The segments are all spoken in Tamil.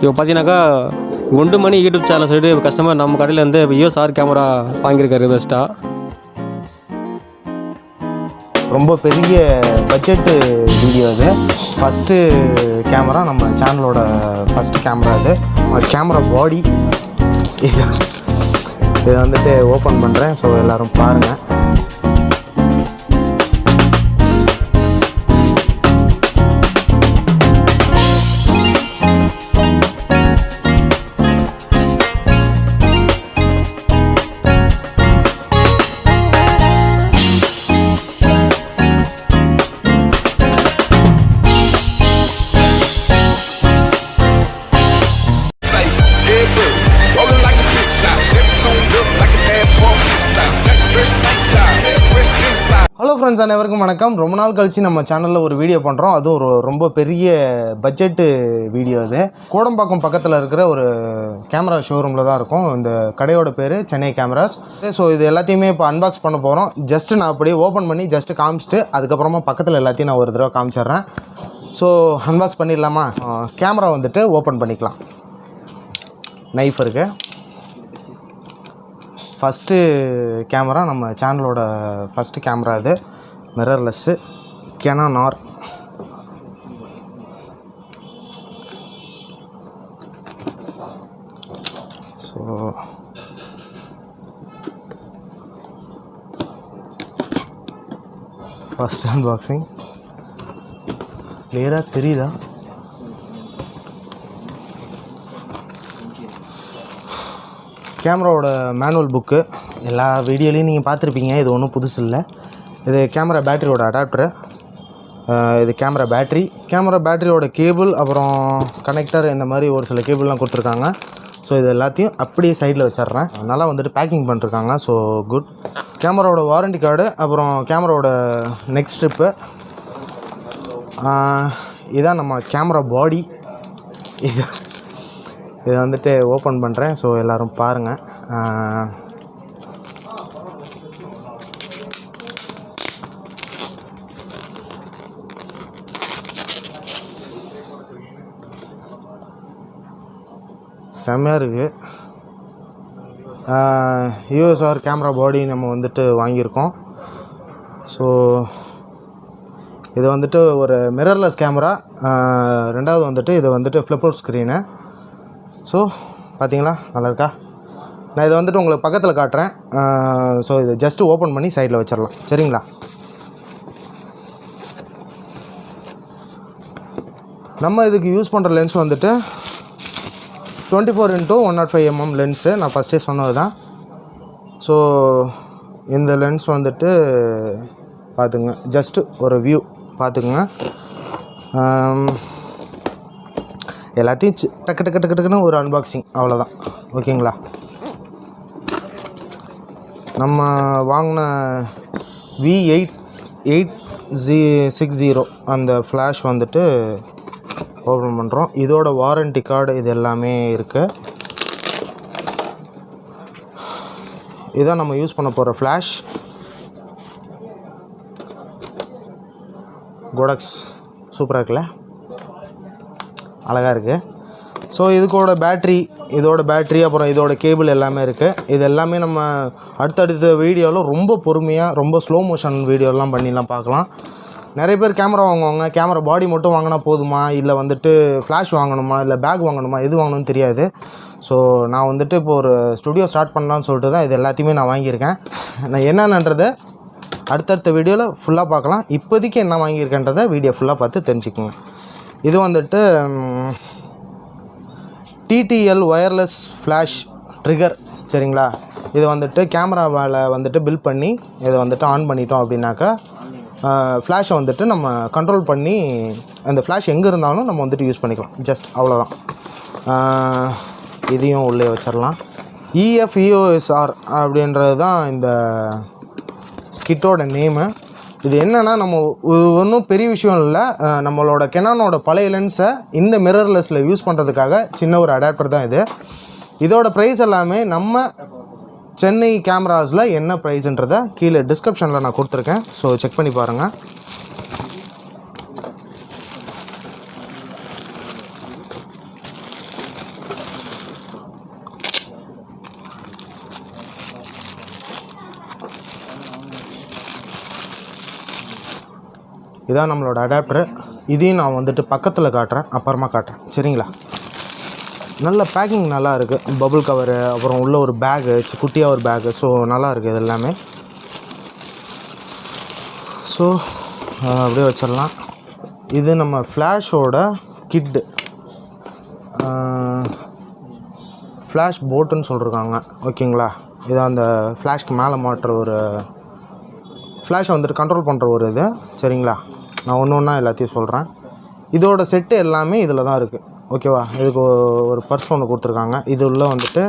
இப்போ பார்த்தீங்கன்னாக்கா குண்டுமணி யூடியூப் சேனல் சொல்லிட்டு கஸ்டமர் நம்ம கடையில் வந்து EOS R கேமரா வாங்கியிருக்காரு பெஸ்ட்டாக. ரொம்ப பெரிய பட்ஜெட்டு வீடியோ இது. ஃபஸ்ட்டு கேமரா நம்ம சேனலோட ஃபஸ்ட்டு கேமரா இது. கேமரா பாடி இதை வந்துட்டு ஓப்பன் பண்ணுறேன். ஸோ எல்லோரும் பாருங்கள். ஹலோ ஃப்ரெண்ட்ஸ், அனைவருக்கும் வணக்கம். ரொம்ப நாள் கழிச்சு நம்ம சேனலில் ஒரு வீடியோ பண்ணுறோம். அதுவும் ஒரு ரொம்ப பெரிய பட்ஜெட்டு வீடியோ இது. கோடம்பாக்கம் பக்கத்தில் இருக்கிற ஒரு கேமரா ஷோரூமில் தான் இருக்கும். இந்த கடையோட பேர் சென்னை கேமராஸ். ஸோ இது எல்லாத்தையுமே இப்போ அன்பாக்ஸ் பண்ண போகிறோம். ஜஸ்ட்டு நான் அப்படியே ஓப்பன் பண்ணி ஜஸ்ட்டு காமிச்சிட்டு அதுக்கப்புறமா பக்கத்தில் எல்லாத்தையும் நான் ஒரு தடவை காமிச்சிட்றேன். ஸோ அன்பாக்ஸ் பண்ணிடலாமா? கேமரா வந்துட்டு ஓப்பன் பண்ணிக்கலாம். நைஃப் இருக்குது. ஃபஸ்ட்டு கேமரா நம்ம சேனலோட ஃபஸ்ட்டு கேமரா இது. மிரர்லெஸ்ஸு canon R. So first unboxing கிளியராக தெரியுதா? கேமராவோட மேனுவல் புக்கு எல்லா வீடியோலையும் நீங்கள் பார்த்துருப்பீங்க. இது ஒன்றும் புதுசு இல்லை. இது கேமரா பேட்டரியோட அடாப்டரு. இது கேமரா பேட்டரியோட கேபிள், அப்புறம் கனெக்டர், இந்த மாதிரி ஒரு சில கேபிள்லாம் கொடுத்துருக்காங்க. ஸோ இது எல்லாத்தையும் அப்படியே சைடில் வச்சிட்றேன். நல்லா வந்துட்டு பேக்கிங் பண்ணிருக்காங்க. So good. கேமராவோட வாரண்டி கார்டு, அப்புறம் கேமராவோட நெக் ஸ்ட்ரிப்பு. இதான் நம்ம கேமரா பாடி. இதை வந்துட்டு ஓப்பன் பண்ணுறேன். ஸோ எல்லோரும் பாருங்கள். செம்மையாக இருக்குது. EOS R கேமரா பாடி நம்ம வந்துட்டு வாங்கியிருக்கோம். ஸோ இது வந்துட்டு ஒரு மிரர்லெஸ் கேமரா. ரெண்டாவது வந்துட்டு இது வந்துட்டு ஃப்ளிப் அவுட் ஸ்க்ரீனு. ஸோ பார்த்தீங்களா, நல்லா இருக்கா? நான் இதை வந்துட்டு உங்களுக்கு பக்கத்தில் காட்டுறேன். ஸோ இதை ஜஸ்ட்டு ஓப்பன் பண்ணி சைடில் வச்சிடலாம். சரிங்களா? நம்ம இதுக்கு யூஸ் பண்ணுற லென்ஸ் வந்துட்டு 24x105 mm லென்ஸு. நான் ஃபஸ்ட்டே சொன்னது தான். ஸோ இந்த லென்ஸ் வந்துட்டு பார்த்துங்க, ஜஸ்ட்டு ஒரு வியூ பார்த்துக்குங்க. எல்லாத்தையும் டக்கு டக்கு டக்கு டக்குன்னு ஒரு அன்பாக்சிங், அவ்வளோதான். ஓகேங்களா? நம்ம வாங்கின V860 அந்த ஃப்ளாஷ் வந்துட்டு ஓப்பன் பண்ணுறோம். இதோட வாரண்டி கார்டு இது எல்லாமே இருக்குது. இதான் நம்ம யூஸ் பண்ண போகிற ஃப்ளாஷ். கோடக்ஸ் சூப்பராக இருக்குல்ல? அழகாக இருக்குது. ஸோ இதோட பேட்ரி அப்புறம் இதோட கேபிள் எல்லாமே இருக்குது. இது எல்லாமே நம்ம அடுத்தடுத்த வீடியோவில் ரொம்ப பொறுமையாக, ரொம்ப ஸ்லோ மோஷன் வீடியோலாம் பண்ணிலாம் பார்க்கலாம். நிறைய பேர் கேமரா வாங்குவாங்க. கேமரா பாடி மட்டும் வாங்கினா போதுமா, இல்லை வந்துட்டு ஃப்ளாஷ் வாங்கணுமா, இல்லை பேக் வாங்கணுமா, எது வாங்கணும்னு தெரியாது. ஸோ நான் வந்துட்டு இப்போ ஒரு ஸ்டுடியோ ஸ்டார்ட் பண்ணலான்னு சொல்லிட்டு தான் இது எல்லாத்தையுமே நான் வாங்கியிருக்கேன். நான் என்னன்றதை அடுத்தடுத்த வீடியோவில் ஃபுல்லாக பார்க்கலாம். இப்போதைக்கு என்ன வாங்கியிருக்கேன்றதை வீடியோ ஃபுல்லாக பார்த்து தெரிஞ்சுக்கோங்க. இது வந்துட்டு TTL ஒயர்லெஸ் ஃப்ளாஷ் ட்ரிகர். சரிங்களா? இது வந்துட்டு கேமராவால் வந்துட்டு பில்ட் பண்ணி இதை வந்துட்டு ஆன் பண்ணிட்டோம் அப்படின்னாக்கா ஃப்ளாஷை வந்துட்டு நம்ம கண்ட்ரோல் பண்ணி அந்த ஃப்ளாஷ் எங்கே இருந்தாலும் நம்ம வந்துட்டு யூஸ் பண்ணிக்கலாம். ஜஸ்ட் அவ்வளோதான். இதையும் உள்ளே வச்சிடலாம். EOS R அப்படின்றது தான் இந்த கிட்டோட நேமு. இது என்னென்னா, நம்ம ஒன்றும் பெரிய விஷயம் இல்லை. நம்மளோட கெனானோட பழைய லென்ஸை இந்த மிரர்லெஸில் யூஸ் பண்ணுறதுக்காக சின்ன ஒரு அடாப்டர் தான் இது. இதோட ப்ரைஸ் எல்லாமே நம்ம சென்னை கேமராஸில் என்ன ப்ரைஸுன்றதை கீழே டிஸ்கிரிப்ஷனில் நான் கொடுத்துருக்கேன். ஸோ செக் பண்ணி பாருங்கள். இதான் நம்மளோட அடாப்டரு. இதையும் நான் வந்துட்டு பக்கத்தில் காட்டுறேன், அப்புறமா காட்டுறேன் சரிங்களா. நல்ல பேக்கிங் நல்லா இருக்குது. பபுள் கவரு, அப்புறம் உள்ள ஒரு பேகு, குட்டியாக ஒரு பேகு. ஸோ நல்லா இருக்குது இது எல்லாமே. ஸோ அப்படியே வச்சிடலாம். இது நம்ம ஃப்ளாஷோட கிட்டு, ஃப்ளாஷ் போட்டுன்னு சொல்லியிருக்காங்க ஓகேங்களா. இது அந்த ஃப்ளாஷ்க்கு மேலே மாட்டுற ஒரு ஃப்ளாஷை வந்துட்டு கண்ட்ரோல் பண்ணுற ஒரு இது சரிங்களா. நான் ஒன்று ஒன்றா எல்லாத்தையும் சொல்கிறேன். இதோட செட்டு எல்லாமே இதில் தான் இருக்குது ஓகேவா. இதுக்கு ஒரு பர்ஸ் ஒன்று கொடுத்துருக்காங்க. இது உள்ள வந்துட்டு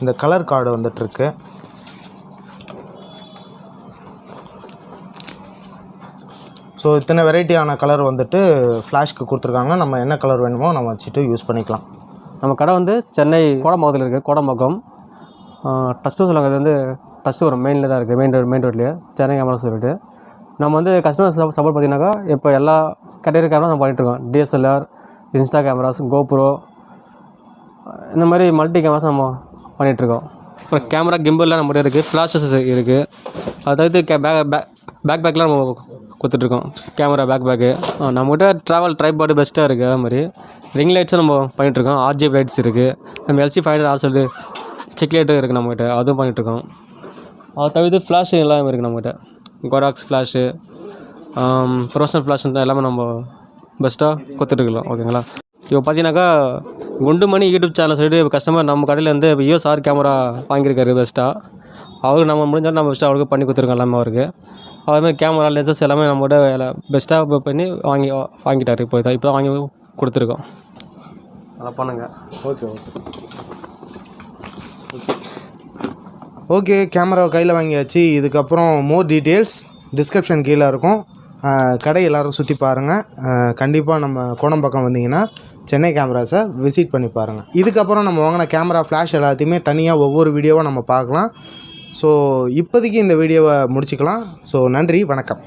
இந்த கலர் கார்டு வந்துட்டுருக்கு. ஸோ இத்தனை வெரைட்டியான கலர் வந்துட்டு ஃப்ளாஷ்க்கு கொடுத்துருக்காங்க. நம்ம என்ன கலர் வேணுமோ நம்ம வச்சுட்டு யூஸ் பண்ணிக்கலாம். நம்ம கடை வந்து சென்னை கோடம்பாக்கத்தில் இருக்குது. கோடம்பாக்கம் டஸ்ட்டு சொல்லுவாங்க. அது வந்து டஸ்ட்டு ஒரு மெயினில் தான் இருக்குது. மெயின் ரோட்லேயே சென்னை கேமரா சொல்லிட்டு நம்ம வந்து கஸ்டமர் சப்போர்ட் பார்த்தீங்கன்னாக்கா இப்போ எல்லா கேட்டகரி கேமரா நம்ம பண்ணிகிட்ருக்கோம். டிஎஸ்எல்ஆர், இன்ஸ்டா கேமராஸ், கோப்ரோ, இந்த மாதிரி மல்டி கேமராஸ் நம்ம பண்ணிகிட்ருக்கோம். அப்புறம் கேமரா கிம்பிள்லாம் நம்மகிட்ட இருக்குது. ஃப்ளாஷஸ் இருக்குது. அதை தவிர்த்து பேக்லாம் நம்ம கொடுத்துட்ருக்கோம். கேமரா பேக்கு நம்மகிட்ட ட்ராவல் ட்ரைபாடு பெஸ்ட்டாக இருக்குது. அதே மாதிரி ரிங் லைட்ஸும் நம்ம பண்ணிகிட்ருக்கோம். RGB லைட்ஸ் இருக்குது. நம்ம LC 500 சொல்லிட்டு ஸ்டிக் லைட்டும் இருக்குது நம்மகிட்ட, அதுவும் பண்ணிகிட்ருக்கோம். அதை தவிர்த்து ஃப்ளாஷு எல்லாமே இருக்குது நம்மகிட்ட. கோராக்ஸ் ஃப்ளாஷு, ப்ரொஃபஷனல் ஃப்ளாஷ் எல்லாமே நம்ம பெஸ்ட்டாக கொடுத்துட்ருக்கலாம் ஓகேங்களா. இப்போ பார்த்தீங்கன்னாக்கா குண்டுமணி யூடியூப் சேனல் சொல்லிட்டு கஸ்டமர் நம்ம கடையில் வந்து EOS R கேமரா வாங்கியிருக்காரு பெஸ்ட்டாக. அவருக்கு நம்ம முடிஞ்சாலும் நம்ம பெஸ்ட்டாக அவருக்கு பண்ணி கொடுத்துருக்கோம் எல்லாமே அவருக்கு. அதுமாதிரி கேமரா லென்சஸ் எல்லாமே நம்மகிட்ட பெஸ்ட்டாக பண்ணி வாங்கிட்டார். இப்போ தான் வாங்கி கொடுத்துருக்கோம். நல்லா பண்ணுங்கள். ஓகே கேமராவை கையில் வாங்கியாச்சு. இதுக்கப்புறம் மோர் டீட்டெயில்ஸ் டிஸ்கிரிப்ஷன் கீழே இருக்கும். கடை எல்லோரும் சுற்றி பாருங்கள். கண்டிப்பாக நம்ம கோடம்பாக்கம் வந்தீங்கன்னா சென்னை கேமராஸை விசிட் பண்ணி பாருங்கள். இதுக்கப்புறம் நம்ம வாங்கின கேமரா ஃப்ளாஷ் எல்லாத்தையுமே தனியாக ஒவ்வொரு வீடியோவாக நம்ம பார்க்கலாம். ஸோ இப்போதைக்கு இந்த வீடியோவை முடிச்சுக்கலாம். ஸோ நன்றி, வணக்கம்.